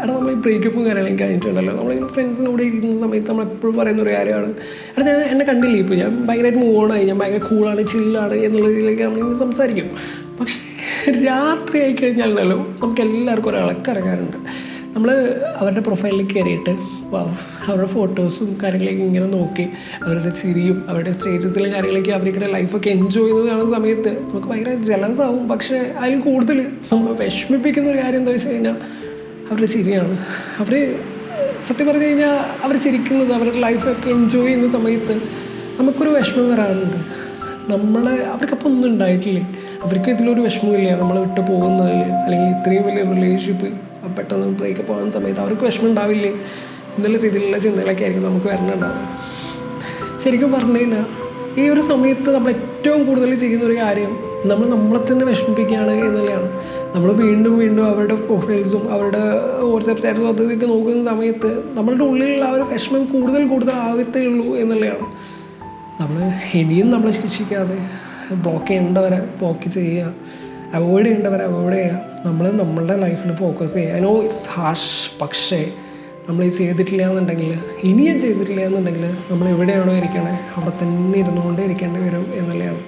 എടാ നമ്മൾ ഈ ബ്രേക്കപ്പും കാര്യങ്ങളും കഴിഞ്ഞിട്ടുണ്ടല്ലോ, നമ്മൾ ഫ്രണ്ട്സിൻ്റെ കൂടെ ഇരിക്കുന്ന സമയത്ത് നമ്മൾ എപ്പോഴും പറയുന്ന ഒരു കാര്യമാണ്, എടാ ഞാൻ എന്നെ കണ്ടില്ലേ ഇപ്പോൾ, ഞാൻ ഭയങ്കരമായിട്ട് മൂവ് ഓണായി, ഞാൻ ഭയങ്കര കൂളാണ് ചില്ലാണ് എന്നുള്ള രീതിയിലേക്ക് നമ്മളിങ്ങനെ സംസാരിക്കും. പക്ഷേ രാത്രി ആയി കഴിഞ്ഞാലല്ലോ നമുക്ക് എല്ലാവർക്കും ഒരാൾക്കിറങ്ങാറുണ്ട്. നമ്മൾ അവരുടെ പ്രൊഫൈലിലേക്ക് കയറിയിട്ട് അവരുടെ ഫോട്ടോസും കാര്യങ്ങളൊക്കെ ഇങ്ങനെ നോക്കി അവരുടെ ചിരിയും അവരുടെ സ്റ്റേറ്റസിലും കാര്യങ്ങളൊക്കെ അവരുടെ ലൈഫൊക്കെ എൻജോയ് ചെയ്യുന്നത് കാണുന്ന സമയത്ത് നമുക്ക് ഭയങ്കര ജലസ് ആവും. പക്ഷേ അതിൽ കൂടുതൽ നമ്മൾ വിഷമിപ്പിക്കുന്ന ഒരു കാര്യം എന്താ വെച്ച് കഴിഞ്ഞാൽ അവരുടെ ചിരിയാണ്. അവർ സത്യം പറഞ്ഞു കഴിഞ്ഞാൽ അവർ ചിരിക്കുന്നത് അവരുടെ ലൈഫൊക്കെ എൻജോയ് ചെയ്യുന്ന സമയത്ത് നമുക്കൊരു വിഷമം വരാറുണ്ട്. അവർക്കപ്പോൾ ഒന്നും ഉണ്ടായിട്ടില്ലേ, അവർക്ക് ഇതിലൊരു വിഷമമില്ല നമ്മൾ വിട്ട് പോകുന്നതിൽ, അല്ലെങ്കിൽ ഇത്രയും വലിയ റിലേഷൻഷിപ്പ് പെട്ടെന്ന് ബ്രേക്കപ്പ് ആകുന്ന സമയത്ത് അവർക്ക് വിഷമം ഉണ്ടാവില്ലേ എന്നുള്ള രീതിയിലുള്ള ചിന്തകളൊക്കെ ആയിരിക്കും നമുക്ക് വരണുണ്ടാവുക. ശരിക്കും പറഞ്ഞു കഴിഞ്ഞാൽ ഈ ഒരു സമയത്ത് നമ്മൾ ഏറ്റവും കൂടുതൽ ചെയ്യുന്നൊരു കാര്യം നമ്മളെ തന്നെ വിഷമിപ്പിക്കുകയാണ് എന്നുള്ളതാണ്. നമ്മൾ വീണ്ടും വീണ്ടും അവരുടെ പ്രൊഫൈൽസും അവരുടെ വാട്സാപ്പ് സ്റ്റാറ്റസും അതൊക്കെ നോക്കുന്ന സമയത്ത് നമ്മളുടെ ഉള്ളിലുള്ള ആ ഒരു വിഷമം കൂടുതൽ ആവത്തേ ഉള്ളൂ എന്നുള്ളതാണ്. നമ്മൾ ഇനിയും നമ്മളെ ശിക്ഷിക്കാതെ ബ്ലോക്ക് ചെയ്യേണ്ടവരെ ബ്ലോക്ക് ചെയ്യുക, അവോയ്ഡ് ചെയ്യേണ്ടവരെ അവോയ്ഡ് ചെയ്യുക, നമ്മൾ നമ്മളുടെ ലൈഫിൽ ഫോക്കസ് ചെയ്യുക. ഐ നോ ഇറ്റ്സ് ഹാഷ്, പക്ഷേ നമ്മൾ ഇത് ചെയ്തിട്ടില്ല എന്നുണ്ടെങ്കിൽ, ഇനിയും ചെയ്തിട്ടില്ല എന്നുണ്ടെങ്കിൽ നമ്മൾ എവിടെയാണോ ഇരിക്കണേ അവിടെ തന്നെ ഇരുന്നുകൊണ്ടേ ഇരിക്കേണ്ടി വരും എന്നുള്ളതാണ്.